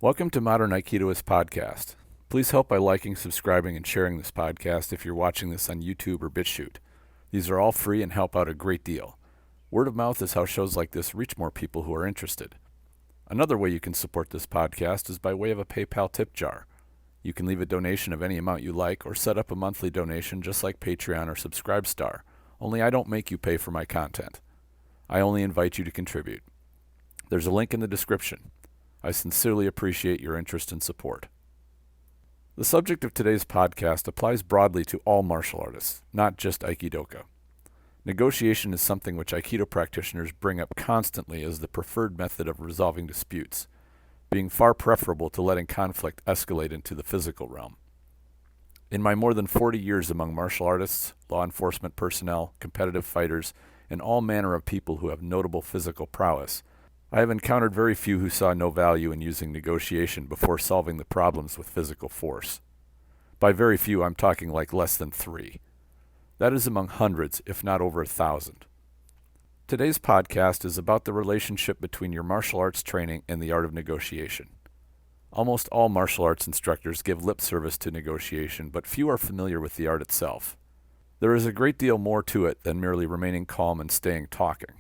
Welcome to Modern Aikidoist Podcast. Please help by liking, subscribing, and sharing this podcast if you're watching this on YouTube or BitChute. These are all free and help out a great deal. Word of mouth is how shows like this reach more people who are interested. Another way you can support this podcast is by way of a PayPal tip jar. You can leave a donation of any amount you like or set up a monthly donation just like Patreon or Subscribestar, only I don't make you pay for my content. I only invite you to contribute. There's a link in the description. I sincerely appreciate your interest and support. The subject of today's podcast applies broadly to all martial artists, not just Aikidoka. Negotiation is something which Aikido practitioners bring up constantly as the preferred method of resolving disputes, being far preferable to letting conflict escalate into the physical realm. In my more than 40 years among martial artists, law enforcement personnel, competitive fighters, and all manner of people who have notable physical prowess, I have encountered very few who saw no value in using negotiation before solving the problems with physical force. By very few, I'm talking like less than 3. That is among hundreds, if not over 1,000. Today's podcast is about the relationship between your martial arts training and the art of negotiation. Almost all martial arts instructors give lip service to negotiation, but few are familiar with the art itself. There is a great deal more to it than merely remaining calm and staying talking.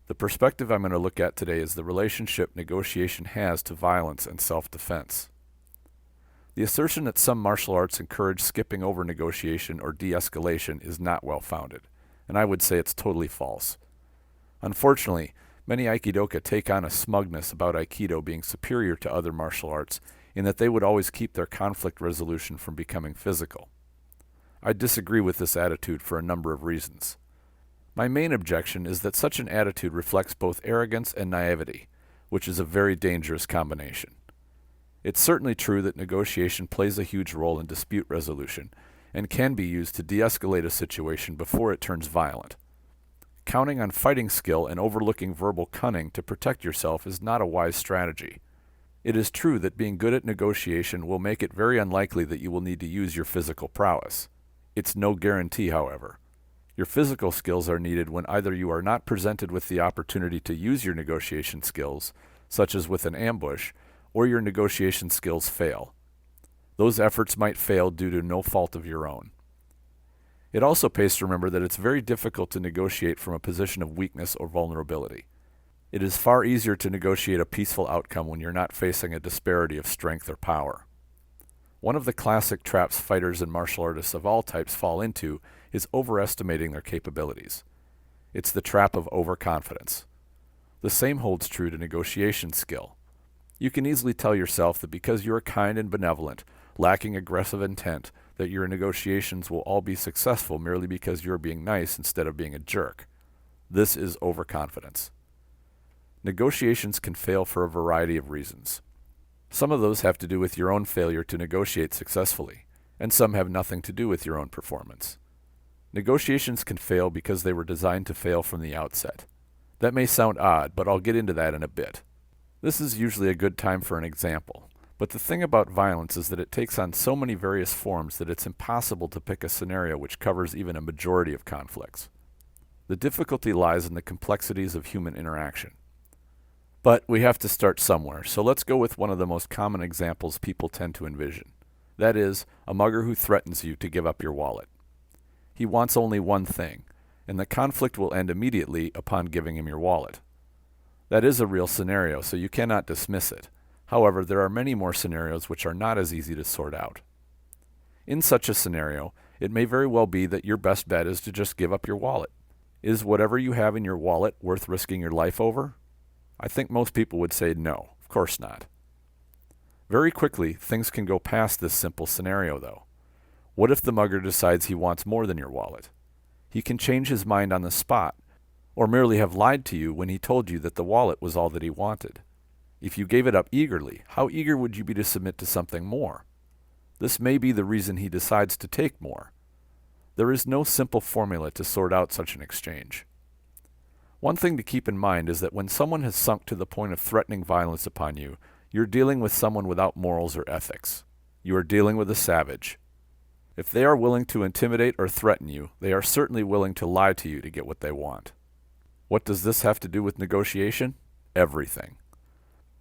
The perspective I'm going to look at today is the relationship negotiation has to violence and self-defense. The assertion that some martial arts encourage skipping over negotiation or de-escalation is not well-founded, and I would say it's totally false. Unfortunately, many Aikidoka take on a smugness about Aikido being superior to other martial arts in that they would always keep their conflict resolution from becoming physical. I disagree with this attitude for a number of reasons. My main objection is that such an attitude reflects both arrogance and naivety, which is a very dangerous combination. It's certainly true that negotiation plays a huge role in dispute resolution and can be used to de-escalate a situation before it turns violent. Counting on fighting skill and overlooking verbal cunning to protect yourself is not a wise strategy. It is true that being good at negotiation will make it very unlikely that you will need to use your physical prowess. It's no guarantee, however. Your physical skills are needed when either you are not presented with the opportunity to use your negotiation skills, such as with an ambush, or your negotiation skills fail. Those efforts might fail due to no fault of your own. It also pays to remember that it's very difficult to negotiate from a position of weakness or vulnerability. It is far easier to negotiate a peaceful outcome when you're not facing a disparity of strength or power. One of the classic traps fighters and martial artists of all types fall into is overestimating their capabilities. It's the trap of overconfidence. The same holds true to negotiation skill. You can easily tell yourself that because you are kind and benevolent, lacking aggressive intent, that your negotiations will all be successful merely because you're being nice instead of being a jerk. This is overconfidence. Negotiations can fail for a variety of reasons. Some of those have to do with your own failure to negotiate successfully, and some have nothing to do with your own performance. Negotiations can fail because they were designed to fail from the outset. That may sound odd, but I'll get into that in a bit. This is usually a good time for an example, but the thing about violence is that it takes on so many various forms that it's impossible to pick a scenario which covers even a majority of conflicts. The difficulty lies in the complexities of human interaction. But we have to start somewhere, so let's go with one of the most common examples people tend to envision. That is, a mugger who threatens you to give up your wallet. He wants only one thing, and the conflict will end immediately upon giving him your wallet. That is a real scenario, so you cannot dismiss it. However, there are many more scenarios which are not as easy to sort out. In such a scenario, it may very well be that your best bet is to just give up your wallet. Is whatever you have in your wallet worth risking your life over? I think most people would say no, of course not. Very quickly, things can go past this simple scenario, though. What if the mugger decides he wants more than your wallet? He can change his mind on the spot, or merely have lied to you when he told you that the wallet was all that he wanted. If you gave it up eagerly, how eager would you be to submit to something more? This may be the reason he decides to take more. There is no simple formula to sort out such an exchange. One thing to keep in mind is that when someone has sunk to the point of threatening violence upon you, you're dealing with someone without morals or ethics. You are dealing with a savage. If they are willing to intimidate or threaten you, they are certainly willing to lie to you to get what they want. What does this have to do with negotiation? Everything.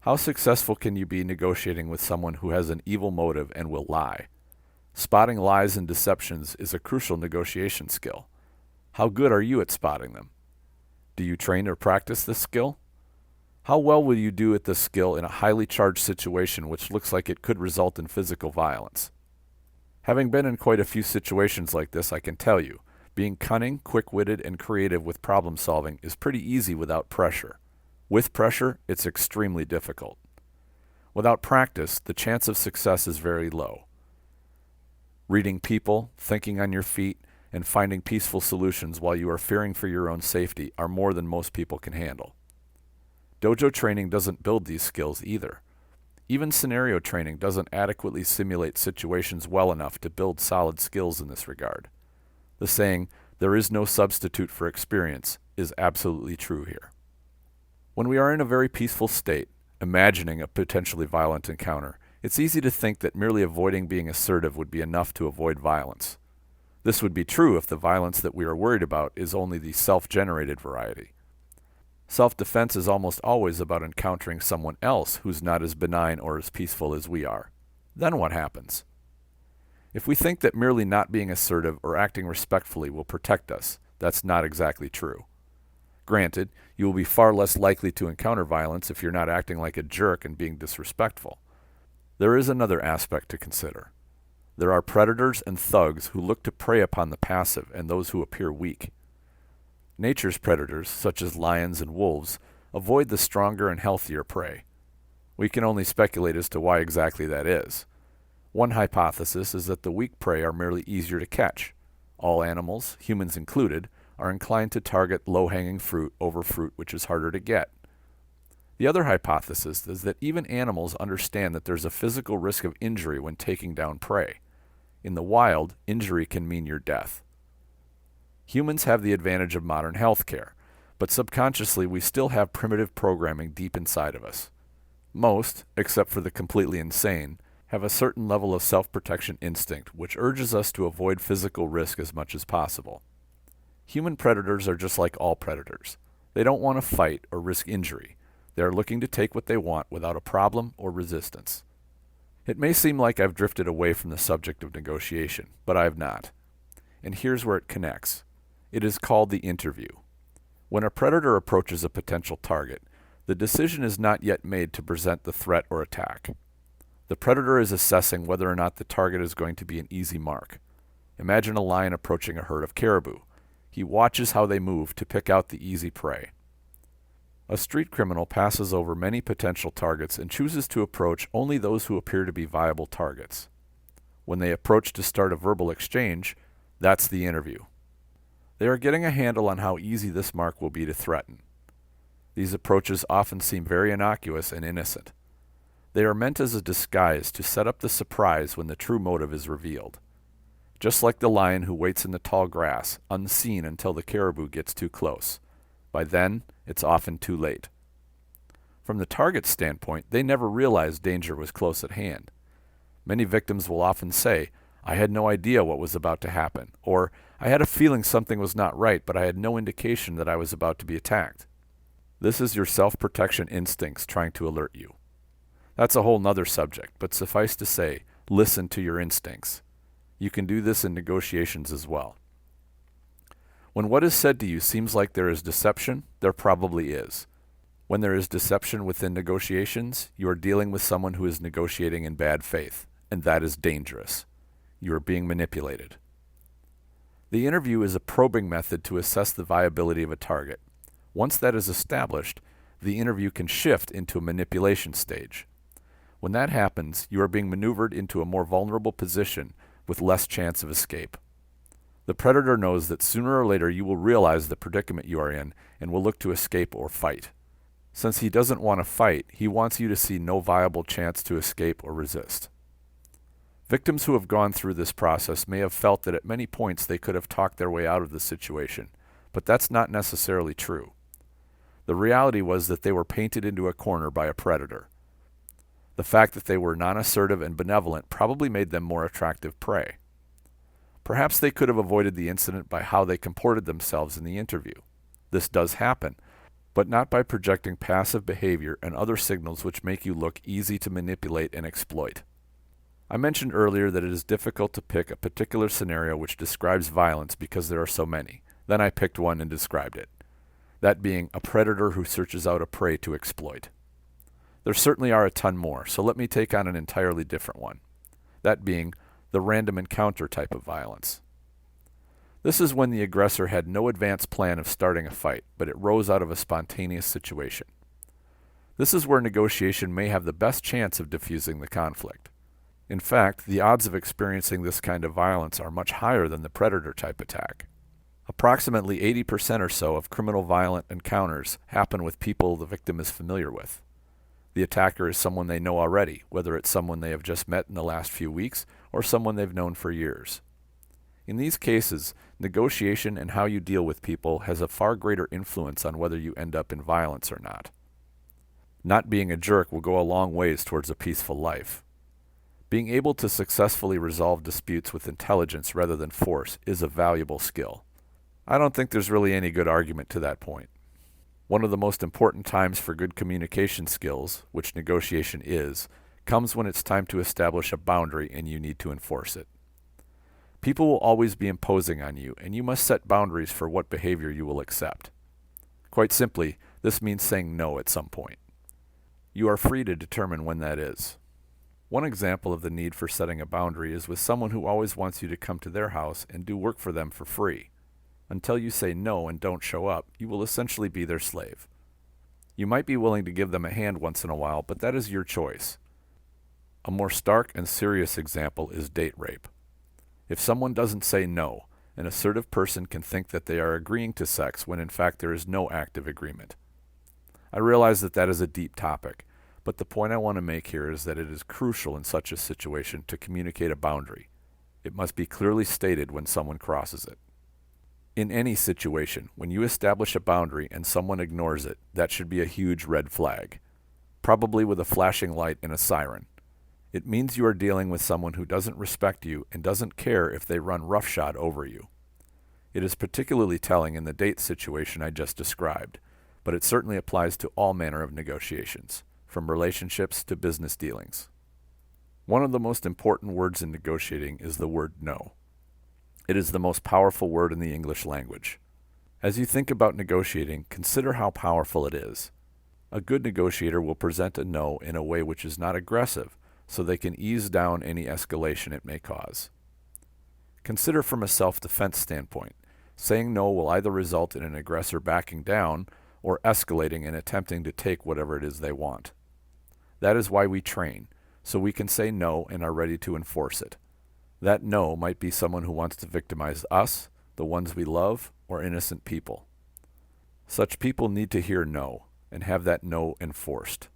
How successful can you be negotiating with someone who has an evil motive and will lie? Spotting lies and deceptions is a crucial negotiation skill. How good are you at spotting them? Do you train or practice this skill? How well will you do at this skill in a highly charged situation which looks like it could result in physical violence? Having been in quite a few situations like this, I can tell you, being cunning, quick-witted, and creative with problem solving is pretty easy without pressure. With pressure, it's extremely difficult. Without practice, the chance of success is very low. Reading people, thinking on your feet, and finding peaceful solutions while you are fearing for your own safety are more than most people can handle. Dojo training doesn't build these skills either. Even scenario training doesn't adequately simulate situations well enough to build solid skills in this regard. The saying, "there is no substitute for experience," is absolutely true here. When we are in a very peaceful state, imagining a potentially violent encounter, it's easy to think that merely avoiding being assertive would be enough to avoid violence. This would be true if the violence that we are worried about is only the self-generated variety. Self-defense is almost always about encountering someone else who's not as benign or as peaceful as we are. Then what happens? If we think that merely not being assertive or acting respectfully will protect us, that's not exactly true. Granted, you will be far less likely to encounter violence if you're not acting like a jerk and being disrespectful. There is another aspect to consider. There are predators and thugs who look to prey upon the passive and those who appear weak. Nature's predators, such as lions and wolves, avoid the stronger and healthier prey. We can only speculate as to why exactly that is. One hypothesis is that the weak prey are merely easier to catch. All animals, humans included, are inclined to target low-hanging fruit over fruit which is harder to get. The other hypothesis is that even animals understand that there's a physical risk of injury when taking down prey. In the wild, injury can mean your death. Humans have the advantage of modern healthcare, but subconsciously we still have primitive programming deep inside of us. Most, except for the completely insane, have a certain level of self-protection instinct which urges us to avoid physical risk as much as possible. Human predators are just like all predators. They don't want to fight or risk injury. They are looking to take what they want without a problem or resistance. It may seem like I've drifted away from the subject of negotiation, but I have not. And here's where it connects. It is called the interview. When a predator approaches a potential target, the decision is not yet made to present the threat or attack. The predator is assessing whether or not the target is going to be an easy mark. Imagine a lion approaching a herd of caribou. He watches how they move to pick out the easy prey. A street criminal passes over many potential targets and chooses to approach only those who appear to be viable targets. When they approach to start a verbal exchange, that's the interview. They are getting a handle on how easy this mark will be to threaten. These approaches often seem very innocuous and innocent. They are meant as a disguise to set up the surprise when the true motive is revealed. Just like the lion who waits in the tall grass, unseen until the caribou gets too close. By then, it's often too late. From the target's standpoint, they never realized danger was close at hand. Many victims will often say, "I had no idea what was about to happen," or "I had a feeling something was not right, but I had no indication that I was about to be attacked." This is your self-protection instincts trying to alert you. That's a whole nother subject, but suffice to say, listen to your instincts. You can do this in negotiations as well. When what is said to you seems like there is deception, there probably is. When there is deception within negotiations, you are dealing with someone who is negotiating in bad faith, and that is dangerous. You are being manipulated. The interview is a probing method to assess the viability of a target. Once that is established, the interview can shift into a manipulation stage. When that happens, you are being maneuvered into a more vulnerable position with less chance of escape. The predator knows that sooner or later you will realize the predicament you are in and will look to escape or fight. Since he doesn't want to fight, he wants you to see no viable chance to escape or resist. Victims who have gone through this process may have felt that at many points they could have talked their way out of the situation, but that's not necessarily true. The reality was that they were painted into a corner by a predator. The fact that they were non-assertive and benevolent probably made them more attractive prey. Perhaps they could have avoided the incident by how they comported themselves in the interview. This does happen, but not by projecting passive behavior and other signals which make you look easy to manipulate and exploit. I mentioned earlier that it is difficult to pick a particular scenario which describes violence because there are so many. Then I picked one and described it. That being a predator who searches out a prey to exploit. There certainly are a ton more, so let me take on an entirely different one. That being the random encounter type of violence. This is when the aggressor had no advanced plan of starting a fight, but it rose out of a spontaneous situation. This is where negotiation may have the best chance of diffusing the conflict. In fact, the odds of experiencing this kind of violence are much higher than the predator type attack. Approximately 80% or so of criminal violent encounters happen with people the victim is familiar with. The attacker is someone they know already, whether it's someone they have just met in the last few weeks or someone they've known for years. In these cases, negotiation and how you deal with people has a far greater influence on whether you end up in violence or not. Not being a jerk will go a long ways towards a peaceful life. Being able to successfully resolve disputes with intelligence rather than force is a valuable skill. I don't think there's really any good argument to that point. One of the most important times for good communication skills, which negotiation is, comes when it's time to establish a boundary and you need to enforce it. People will always be imposing on you, and you must set boundaries for what behavior you will accept. Quite simply, this means saying no at some point. You are free to determine when that is. One example of the need for setting a boundary is with someone who always wants you to come to their house and do work for them for free. Until you say no and don't show up, you will essentially be their slave. You might be willing to give them a hand once in a while, but that is your choice. A more stark and serious example is date rape. If someone doesn't say no, an assertive person can think that they are agreeing to sex when in fact there is no active agreement. I realize that that is a deep topic, but the point I want to make here is that it is crucial in such a situation to communicate a boundary. It must be clearly stated when someone crosses it. In any situation, when you establish a boundary and someone ignores it, that should be a huge red flag, probably with a flashing light and a siren. It means you are dealing with someone who doesn't respect you and doesn't care if they run roughshod over you. It is particularly telling in the date situation I just described, but it certainly applies to all manner of negotiations, from relationships to business dealings. One of the most important words in negotiating is the word no. It is the most powerful word in the English language. As you think about negotiating, consider how powerful it is. A good negotiator will present a no in a way which is not aggressive, so they can ease down any escalation it may cause. Consider from a self-defense standpoint. Saying no will either result in an aggressor backing down or escalating and attempting to take whatever it is they want. That is why we train, so we can say no and are ready to enforce it. That no might be someone who wants to victimize us, the ones we love, or innocent people. Such people need to hear no and have that no enforced.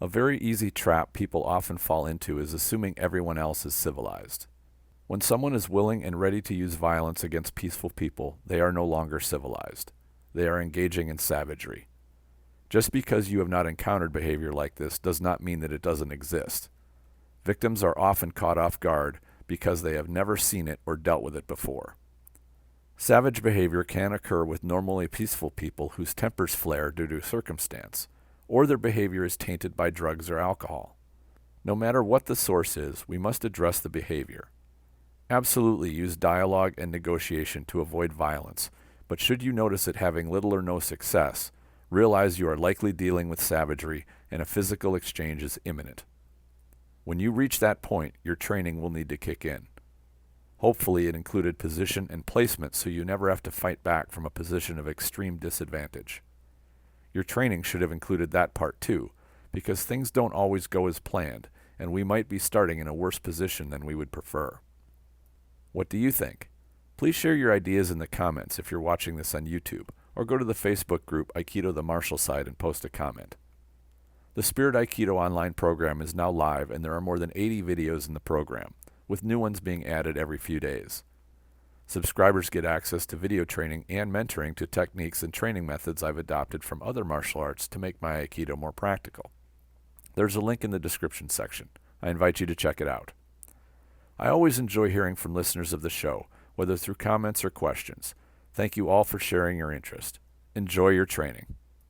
A very easy trap people often fall into is assuming everyone else is civilized. When someone is willing and ready to use violence against peaceful people, they are no longer civilized. They are engaging in savagery. Just because you have not encountered behavior like this does not mean that it doesn't exist. Victims are often caught off guard because they have never seen it or dealt with it before. Savage behavior can occur with normally peaceful people whose tempers flare due to circumstance, or their behavior is tainted by drugs or alcohol. No matter what the source is, we must address the behavior. Absolutely use dialogue and negotiation to avoid violence, but should you notice it having little or no success, realize you are likely dealing with savagery and a physical exchange is imminent. When you reach that point, your training will need to kick in. Hopefully it included position and placement so you never have to fight back from a position of extreme disadvantage. Your training should have included that part too, because things don't always go as planned, and we might be starting in a worse position than we would prefer. What do you think? Please share your ideas in the comments if you're watching this on YouTube, or go to the Facebook group Aikido the Martial Side and post a comment. The Spirit Aikido Online program is now live, and there are more than 80 videos in the program, with new ones being added every few days. Subscribers get access to video training and mentoring to techniques and training methods I've adopted from other martial arts to make my Aikido more practical. There's a link in the description section. I invite you to check it out. I always enjoy hearing from listeners of the show, whether through comments or questions. Thank you all for sharing your interest. Enjoy your training.